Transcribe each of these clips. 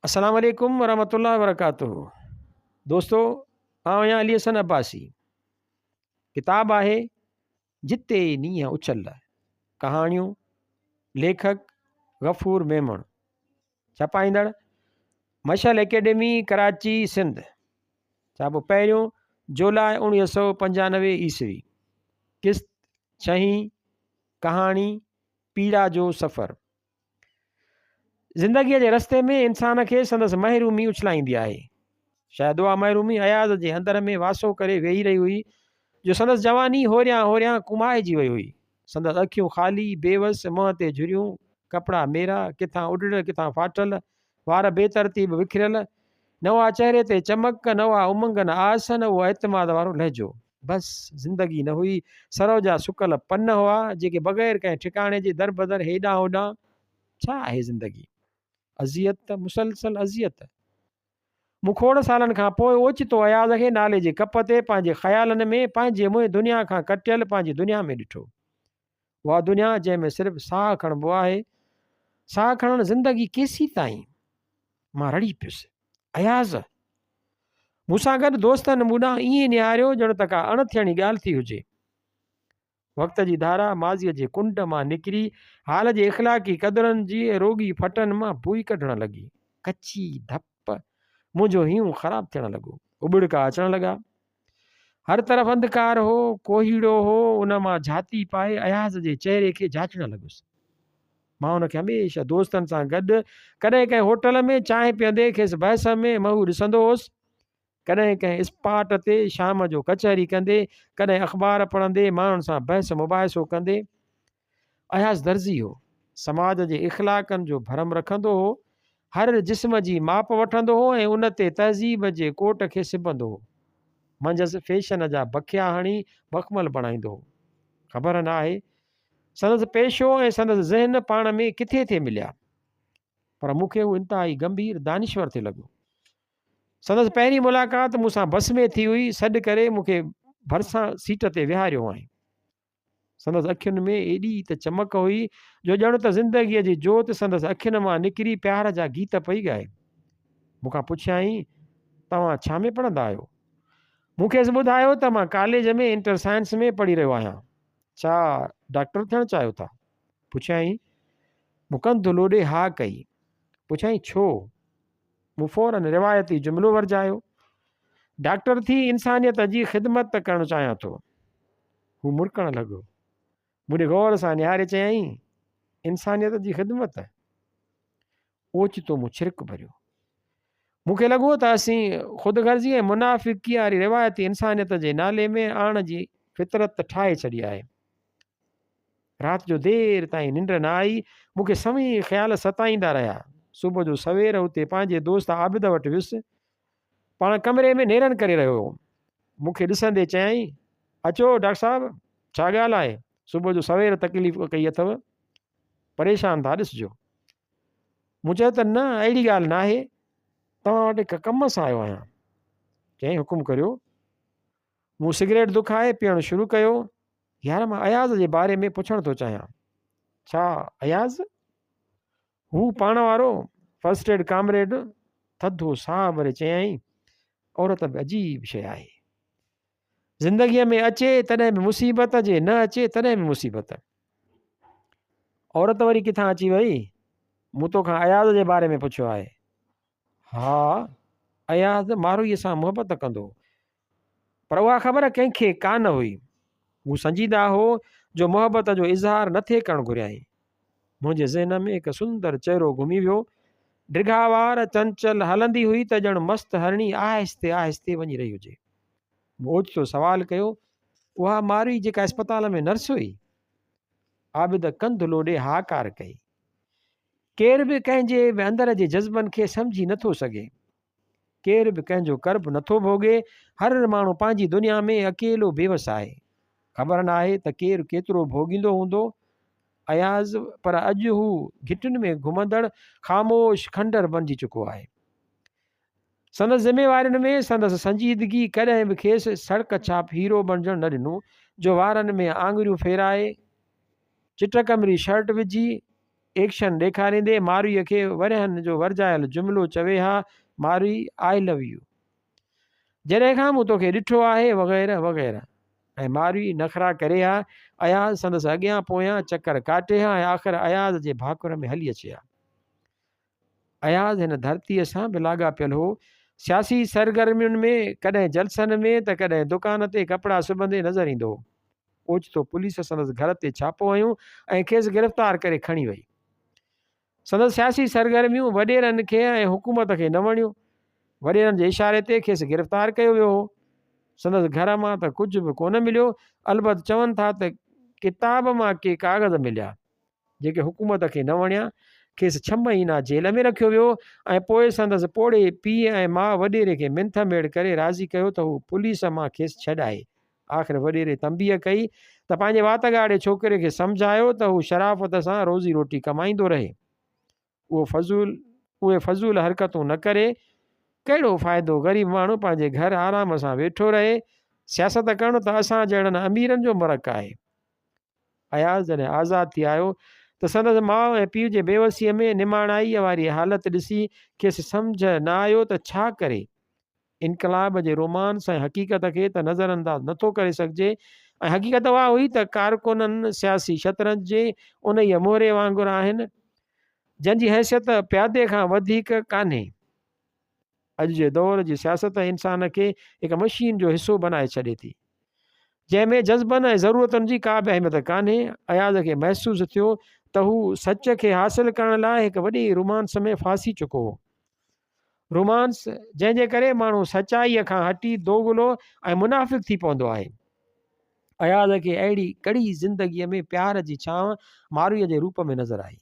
अस्सलाम वालेकुम वरहमतुल्लाहि वबरकातुहू। दोस्तों, आउं आहियां अली हसन अब्बासी। किताब आहे जिते नींहं उछल, कहाणियूं, लेखक गफ़ूर मेमण, छपाईंदड़ मशल एकेडमी कराची सिंध, छापो पहिरियों जुलाई 1995 ईस्वी, किस्त छहीं, कहाणी पीड़ा जो सफ़र। ज़िंदगीअ जे रस्ते में इंसान खे संदसि महरूमी उछलाईंदी आहे। शायदि उहा महरूमी अयाज़ जे अंदर में वासो करे वेही रही हुई, जो संदसि जवानी होरियां होरियां कुमाइजी वई हुई। संदसि अखियूं ख़ाली, बेवस, मुंहं ते झुरियूं, कपिड़ा मेरा, किथां उॾड़ किथां फाटल, वार बेतरतीब विखिरियल, न उहा चहिरे ते चमक, न उहा उमंग, न आस, न उहो एतमाद वारो लहजो। बसि ज़िंदगी न हुई, सरो जा सुकल पन हुआ जेके बग़ैर कंहिं ठिकाणे जे दर बदर हेॾां होॾां। छा आहे ज़िंदगी? अज़ियत, मुसलसल अज़ियत। मूं खोड़ सालनि खां पोइ ओचितो अयाज़ खे नाले जे कप ते पंहिंजे ख़्यालनि में पंहिंजे मुंहुं दुनिया खां कटियल पंहिंजी दुनिया में ॾिठो। उहा दुनिया जंहिंमें सिर्फ़ु साहु खणिबो आहे। साहु खणणु ज़िंदगी केसी ताईं? मां रड़ी पियुसि। अयाज़ मूंसां गॾु दोस्तनि मूं ॾांहुं ईअं निहारियो ॼण त का अणथियणी ॻाल्हि थी हुजे। वक़्त जी धारा माज़ीअ जे कुंड मां निकिरी हाल जे इख़लाक़ी क़दरनि जी रोगी फटनि मां भुई कढणु लॻी। कची धप मुंहिंजो हीउ ख़राबु थियणु लॻो। उॿिड़का अचणु लॻा। हर तरफ़ अंधकार हो, कोहीड़ो हो। उन मां झाती पाए अयाज़ जे चहिरे खे जाचणु लॻुसि। मां हुनखे हमेशह दोस्तनि सां गॾु कॾहिं कंहिं होटल में चांहि पीअंदे खेसि बहस में महू ॾिसंदो हुउसि, कॾहिं कंहिं स्पाट ते शाम जो कचहरी कंदे, कॾहिं अख़बार पढ़ंदे, माण्हुनि सां बहस मुबाहिसो कंदे। अयाज़ दर्ज़ी हो, समाज जे इख़लाक़नि जो भरम रखंदो हो, हर जिस्म जी माप वठंदो हो ऐं उन ते तहज़ीब जे कोट खे सिबंदो हो। मंझंदि फैशन जा बखिया हणी मखमल बणाईंदो हो। ख़बर न आहे संदसि पेशो ऐं संदसि ज़हन पाण में किथे थे मिलिया, पर मूंखे हू इंतिहाई गंभीर दानिश्वर थे लॻो। संदसि पहिरीं मुलाक़ात मूंसां बस में थी हुई। सॾु करे मूंखे भरिसां सीट ते विहारियो आहे। संदसि अखियुनि में एॾी त चमक हुई जो ॼण त ज़िंदगीअ जी जोति संदसि अखियुनि मां निकिरी प्यार जा गीत पई ॻाए। मूंखां पुछियाईं, तव्हां छा में पढ़ंदा आहियो? मूंखेसि ॿुधायो त मां कॉलेज में इंटर साइंस में पढ़ी रहियो आहियां। छा डॉक्टर थियणु चाहियो था? पुछियाईं। मूं कंधु लोॾे हा कई। पुछियाईं छो? मूं फ़ौरन रिवायती जुमिलो वरजायो, डॉक्टर थी इंसानियत जी ख़िदमत करणु चाहियां थो। हू मुड़कणु लॻो। मुंहिंजे गौर सां निहारे चयईं, इंसानियत जी ख़िदमत? ओचितो मूं छिरिक भरियो। मूंखे लॻो त असीं ख़ुदिगर्ज़ी ऐं मुनाफ़िक़ी वारी रिवायती इंसानियत जे नाले में आण जी फितरत ठाहे छॾी आहे। राति जो देरि ताईं निंड न आई। मूंखे सभई ख़्याल सताईंदा रहिया। सुबुह जो सवेर उते पंहिंजे दोस्त आबिद वटि वियुसि। पाण कमरे में नेरनि करे रहियो हो। मूंखे ॾिसंदे चयईं, अचो डॉक्टर साहिबु, छा ॻाल्हि आहे? सुबुह जो सवेर तकलीफ़ कई अथव? परेशान था ॾिसिजो। मूं चयो त न, अहिड़ी ॻाल्हि न आहे, तव्हां वटि हिकु कम सां आयो आहियां। चयईं, हुकुम करियो। मूं सिगरेट दुखाए पीअणु शुरू कयो। यार, मां अयाज़ जे बारे में पुछणु थो चाहियां। छा अयाज़? हू पाण वारो फर्स्ट एड कामरेड थधो साह भरे चयईं, औरत बि अजीब शइ आहे। ज़िंदगीअ में अचे तॾहिं बि मुसीबत, जे न अचे तॾहिं बि मुसीबत। औरत वरी किथां अची वई? मूं तोखां अयाज़ जे बारे में पुछियो आहे। हा, अयाज़ मारोईअ सां मुहबत कंदो, पर उहा ख़बर कंहिंखे कान हुई। हू संजीदा हो जो मुहबत जो इज़हार नथे करणु घुरियाई। मुंहिंजे ज़हन में हिकु सुंदर चहिरो घुमी वियो। डिघावार चंचल हलंदी हुई त ॼण मस्तु हरणी आहिस्ते आहिस्ते वञी रही हुजे। मूं ओचितो सवालु कयो, उहा मारुई जेका अस्पताल में नर्स हुई? आबिद कंधु लोॾे हाकार कई। केर बि कंहिंजे बि अंदर जे जज़्बनि खे सम्झी नथो सघे। केर बि कंहिंजो कर्ब नथो भोगे। हर माण्हू पंहिंजी दुनिया में अकेलो बेवस आहे। ख़बर न आहे त केरु केतिरो भोगींदो हूंदो। अयाज़ पर अॼु हू घिटियुनि में घुमंदड़ ख़ामोश खंडर बणिजी चुको आहे। संदसि ज़िम्मेवारियुनि में संदसि संजीदगी कॾहिं बि खेसि सड़क छाप हीरो बणिजणु न ॾिनो, जो वारनि में आङुरियूं फेराए, चिटकमरी शर्ट विझी एक्शन ॾेखारींदे मारुईअ खे वरियनि जो वरजायल जुमिलो चवे हा, मारुई आई लव यू, जॾहिं खां मूं तोखे ॾिठो आहे, वग़ैरह वग़ैरह। ऐं मारुई नखरा करे हा। अयाज़ संदसि अॻियां पोयां चकर काटे हा ऐं आख़िर अयाज़ जे भाकुर में हली अचे हा। अयाज़ हिन धरतीअ सां बि लाॻापियल हो, सियासी सरगर्मियुनि में, कॾहिं जलसनि में त कॾहिं दुकान ते कपिड़ा सिबंदे नज़र ईंदो हो। ओचितो पुलिस संदसि घर ते छापो हयूं ऐं खेसि गिरफ़्तार करे खणी वई। संदसि सियासी सरगर्मियूं वॾेरनि खे ऐं हुकूमत खे न वणियूं। वॾेरनि जे इशारे ते खेसि गिरफ़्तार कयो वियो हो। संदसि घर मां त कुझु बि कोन मिलियो, अलबत चवनि था त किताब मां के कागज़ मिलिया जेके हुकूमत खे न वणिया। खेसि 6 महीना जेल में रखियो वियो ऐं पोइ संदसि पोड़े पीउ ऐं माउ वॾेरे खे मिंथ मेड़ करे राज़ी कयो त हू पुलिस मां खेसि छॾाए। आख़िर वॾेरे तंबीअ कई त पंहिंजे वातगाड़े छोकिरे खे सम्झायो त हू शराफ़त सां रोज़ी रोटी कमाईंदो रहे, उहे फज़ूल हरकतूं न करे। कहिड़ो फ़ाइदो, ग़रीब माण्हू पंहिंजे घर आराम सां वेठो रहे, सियासत करणु त असां जहिड़नि अमीरनि जो मरक़ आहे। अयाज़ जॾहिं आज़ादु थी आयो त संदसि माउ ऐं पीउ जे बेवसीअ में निमाणाईअ वारी हालति ॾिसी खेसि सम्झ न आयो त छा करे। इनकलाब जे रोमांस ऐं हक़ीक़त खे त नज़रअंदाज़ नथो करे सघिजे, ऐं हक़ीक़त उहा हुई त कारकुननि सियासी शतरंज जे उन ई मोहरे वांगुरु आहिनि जंहिंजी हैसियत प्यादे खां वधीक कान्हे। अॼु जे दौर जी सियासत इंसान खे हिकु मशीन जो हिसो बनाए छॾे थी, जंहिंमें जज़्बनि ऐं ज़रूरतुनि जी का बि अहमियत कान्हे। अयाज़ खे महसूसु थियो त हू सच खे हासिलु करण लाइ हिकु वॾी रोमांस में फासी चुको हो। रोमांस जंहिंजे करे माण्हू सचाईअ खां हटी दोगलो ऐं मुनाफ़िक़ थी पवंदो आहे। अयाज़ खे अहिड़ी कड़ी ज़िंदगीअ में प्यार जी छांव मारुईअ जे रूप में नज़र आई।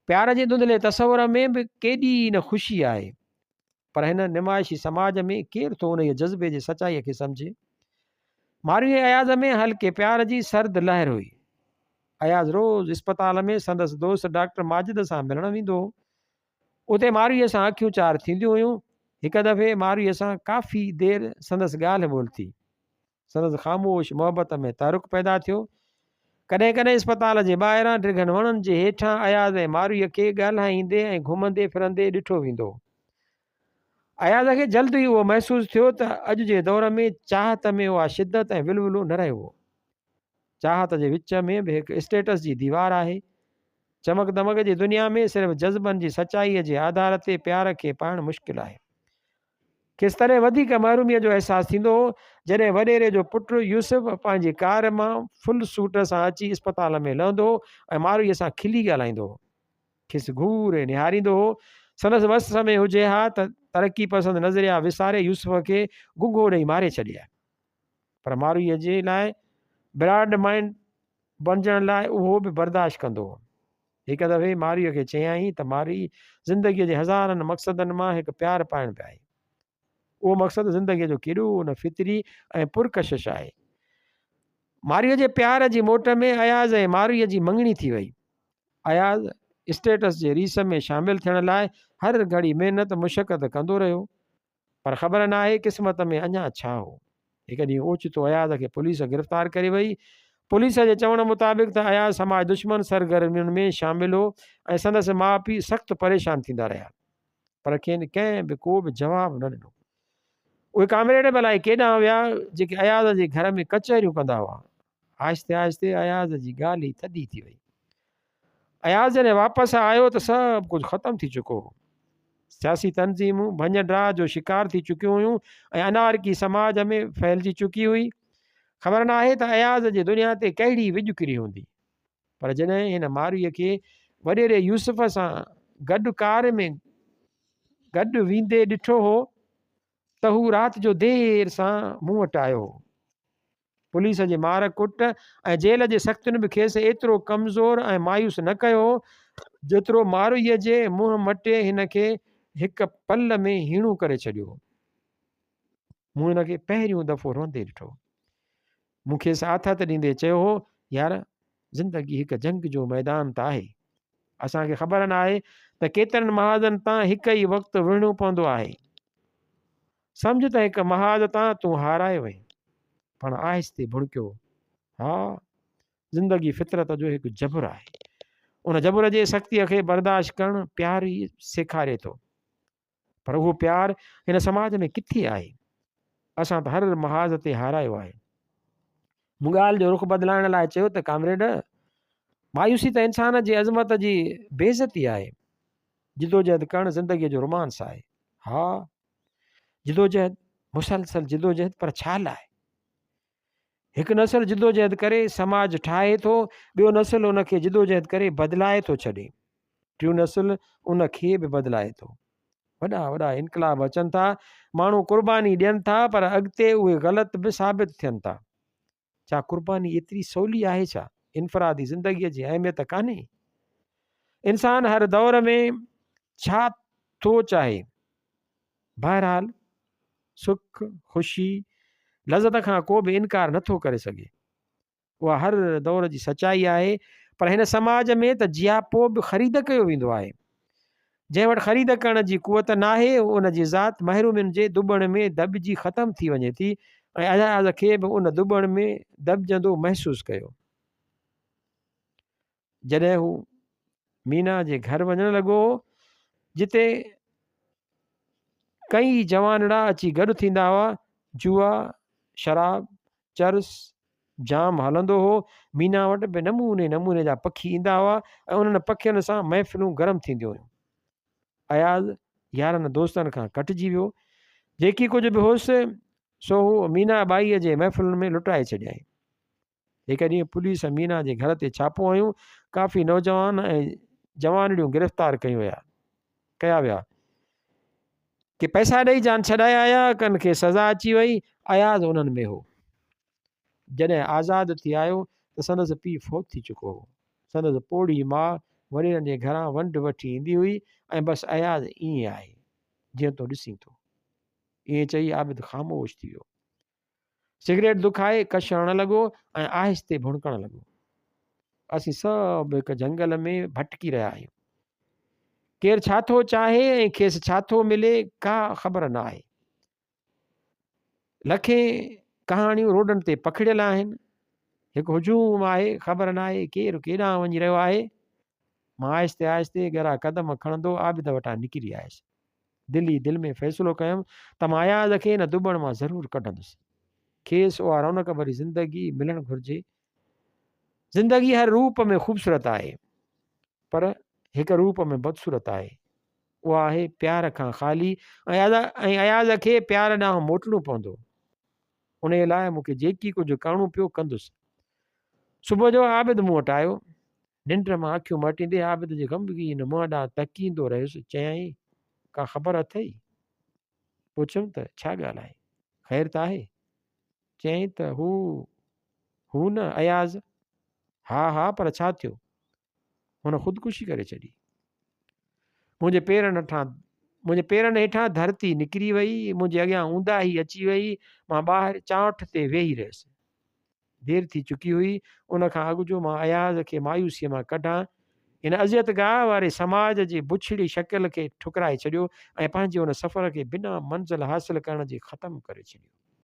प्यार जे धुंधले तसवर में बि केॾी न ख़ुशी आहे, पर हिन निमाइशी समाज में केरु थो उन जज़्बे जे सचाईअ खे सम्झे। मारुईअ अयाज़ में हल्के प्यार जी सर्द लहर हुई। अयाज़ रोज़ अस्पताल में संदसि दोस्त डॉक्टर माजिद सां मिलणु वेंदो हो। उते मारुईअ सां अखियूं चार थींदियूं हुयूं। हिकु दफ़े मारुईअ सां काफ़ी देरि संदसि ॻाल्हि ॿोल थी। संदसि ख़ामोश मोहबत में तारुक पैदा थियो। कॾहिं कॾहिं अस्पताल जे ॿाहिरां डिघनि वणनि जे हेठां अयाज़ ऐं मारुईअ खे ॻाल्हाईंदे ऐं घुमंदे फिरंदे ॾिठो वेंदो। अयाज़ खे जल्द ई उहो महसूसु थियो त अॼु जे दौर में चाहत में उहा शिदत ऐं विलवलो न रहियो हो। चाहत जे विच में बि हिकु स्टेटस जी दीवार आहे। चमक दमक जी दुनिया में सिर्फ़ु जज़्बनि जी सचाईअ जे आधार ते प्यार खे पाइणु मुश्किल आहे। केसि तरह वधीक महरूमीअ जो अहसासु थींदो हो जॾहिं वॾेरे जो पुटु यूसुफ पंहिंजी कार मां फुल सूट सां अची अस्पताल में लहंदो हो ऐं मारुईअ सां खिली ॻाल्हाईंदो हो, खेसि घूर ऐं निहारींदो हो। संदसि वस में हुजे हा त तरक़ी पसंदि नज़रिया विसारे यूसुफ खे गुगो ॾेई मारे छॾिया, पर मारुईअ जे लाइ ब्रॉड माइंड बणिजण लाइ उहो बि बर्दाश्त कंदो हो। हिकु दफ़े मारुईअ खे चयाईं त मारुई, ज़िंदगीअ जे हज़ारनि मक़सदनि मां हिकु प्यारु पाइणु पिया आहे। उहो मक़सदु ज़िंदगीअ जो केॾो न फितरी ऐं पुरकशिश आहे। मारुईअ जे प्यार जी मोट में अयाज़ ऐं मारुईअ जी मङणी थी वई। अयाज़ स्टेटस जे रीस में शामिलु थियण लाइ हर घड़ी महिनत मुशक़त कंदो रहियो, पर ख़बर न आहे क़िस्मत में अञा छा हो। हिकु ॾींहुं ओचितो अयाज़ खे पुलिस गिरफ़्तार करे वई। पुलिस जे चवण मुताबिक़ त अयाज़ समाज दुश्मन सरगर्मियुनि में शामिलु हो ऐं संदसि माउ पीउ सख़्तु परेशान थींदा रहिया, पर खेनि कंहिं बि को बि जवाबु न ॾिनो। उहे कामरेड भला केॾांहुं विया जेके अयाज़ जे घर में कचहरियूं कंदा हुआ। आहिस्ते आहिस्ते अयाज़ जी ॻाल्हि ई थधी थी वई। अयाज़ जॾहिं वापसि आयो त सभु कुझु ख़तमु थी चुको हो। सियासी तनज़ीमूं भञ ड्राह जो शिकार थी चुकियूं हुयूं ऐं अनारकी समाज में फैलिजी चुकी हुई। ख़बर न आहे त अयाज़ जे दुनिया ते कहिड़ी विॼु किरी हूंदी, पर जॾहिं हिन मारुईअ खे वॾेरे यूसुफ सां गॾु कार में गॾु वेंदे ॾिठो हो त हू राति जो देरि सां मूं वटि आयो हो। पुलिस जे मार कुट ऐं जेल जे सख़्तियुनि बि खेसि एतिरो कमज़ोर ऐं मायूस न कयो जेतिरो मारुईअ जे मुंहुं मटे हिन खे हिकु पल में हीणो करे छॾियो। मूं हिन खे पहिरियों दफ़ो रोंदे ॾिठो। मूंखे साथत ॾींदे चयो हो, यार ज़िंदगी हिकु जंग जो मैदान त आहे। असांखे ख़बर न आहे त केतिरनि महाज़नि तां हिकु ई वक़्तु विढ़णो पवंदो आहे। सम्झ त हिकु महाज़ तां तूं हाराए वई, पर आहिस्ते भुणकियो, हा ज़िंदगी फितरत जो हिकु जबर आहे। उन जबर जे सख़्तीअ खे बर्दाश्त करणु प्यार ई सेखारे थो। पर उहो प्यार हिन समाज में किथे आहे? असां त हर महाज़ ते हारायो आहे। मूं ॻाल्हि जो रुख बदिलाइण लाइ चयो त कामरेड, मायूसी त इंसान जी अज़मत जी बेइज़ती आहे। जिदोजहद करणु ज़िंदगीअ जो रोमांस आहे। हा, जिदोजहद, मुसलसल जिदोजहद, पर छा लाइ? हिकु नस्ल जिदोजहद करे समाज ठाहे थो, ॿियो नस्ल उनखे जिदोजहद करे बदिलाए थो छॾे, टियों नस्ल उनखे बि बदिलाए थो। वॾा वॾा इनकलाब अचनि था, माण्हू क़ुर्बानी ॾियनि था, पर अॻिते उहे ग़लति बि साबित थियनि था। छा क़ुर्बानी एतिरी सवली आहे छा? इनफ़रादी ज़िंदगीअ जी अहमियत कान्हे? इंसान हर दौर में छा थो चाहे? बहरहाल सुख, ख़ुशी, लज़त खां को बि इनकार नथो करे सघे। उहा हर दौर जी सचाई आहे। पर हिन समाज में त जियापो बि ख़रीद कयो वेंदो आहे। जंहिं वटि ख़रीद करण जी कुवत नाहे, उन जी ज़ात महरूमियुनि जे दुॿण में दॿिजी ख़तमु थी वञे थी, ऐं अयाज़ खे बि उन दुॿण में दॿजंदो महसूसु कयो। जॾहिं हू मीना जे घर वञणु लॻो, जिते कई जवानड़ा अची गॾु थींदा हुआ, जुआ, शराब, चर्स जाम हलंदो हो। मीना वटि बि नमूने नमूने जा पखी ईंदा हुआ, ऐं उन्हनि पखियुनि सां महफ़िलूं गरम थींदियूं हुयूं। अयाज़ यारनि दोस्तनि खां कटिजी वियो। जेकी कुझु बि हुअसि, सो हू मीना बाईअ जे महफ़िलुनि में लुटाए छॾियईं। हिकु ॾींहुं पुलिस मीना जे घर ते छापो हयूं। काफ़ी नौजवान ऐं जवानड़ियूं गिरफ़्तार कया विया कि पैसा ॾेई जान छॾाए आया, कनि खे सज़ा अची वई। अयाज़ उन्हनि में हो। जॾहिं आज़ादु थी आयो त संदसि पीउ फ़ौत थी चुको हो। संदसि पोड़ी माउ वॾेरनि जे घरां वंड वठी ईंदी हुई, ऐं बसि अयाज़ ईअं आहे जीअं तो ॾिसीं थो। ईअं चई आबिद ख़ामोश थी वियो। सिगरेट दुखाए कश हणणु लॻो ऐं आहिस्ते भुणकणु लॻो। असीं सभु हिकु झंगल में भटकी रहिया आहियूं। केरु छा थो चाहे ऐं खेसि छा थो मिले, का ख़बर न आहे। लखे कहाणियूं रोडनि ते पखिड़ियल आहिनि। हिकु हुजूम आहे, ख़बर न आहे केरु केॾांहुं वञी रहियो आहे। मां आहिस्ते आहिस्ते ॻरा क़दम खणंदो आबिद वटां निकिरी आयुसि। दिलि में फ़ैसिलो कयुमि त मां अयाज़ खे हिन दुॿण मां ज़रूरु कढंदुसि। खेसि उहा रौनक भरी ज़िंदगी मिलणु घुरिजे। ज़िंदगी हर रूप में ख़ूबसूरत आहे, पर हिकु रूप में बदसूरत आहे। उहा आहे प्यार खां ख़ाली, ऐं अयाज़ खे प्यार ॾांहुं मोटिणो पवंदो। उन लाइ मूंखे जेकी कुझु करिणो पियो कंदुसि। सुबुह जो आबिद मूं वटि आयो। निंड मां अखियूं मटींदे आबिद जे ग़मगीन मुंहं ॾांहुं तकींदो रहियुसि। चयईं, का ख़बर अथई? पुछियुमि त छा ॻाल्हि आहे, ख़ैर त आहे? चयईं त हू न अयाज़। हा, पर छा थियो? हुन ख़ुदकुशी करे छॾी। मुंहिंजे पेरनि हेठां धरती निकिरी वई, मुंहिंजे अॻियां ऊंदाही अची वई। मां ॿाहिरि चांठ ते वेही रहियुसि। देरि थी चुकी हुई। उन खां अॻु जो मां अयाज़ खे मायूसीअ मां कढां। हिन अज़ियतगाह वारे समाज जी बुछड़ी शकिल खे ठुकराए छॾियो ऐं पंहिंजे उन सफ़र खे बिना मंज़िल हासिल करण जे ख़तमु करे छॾियो।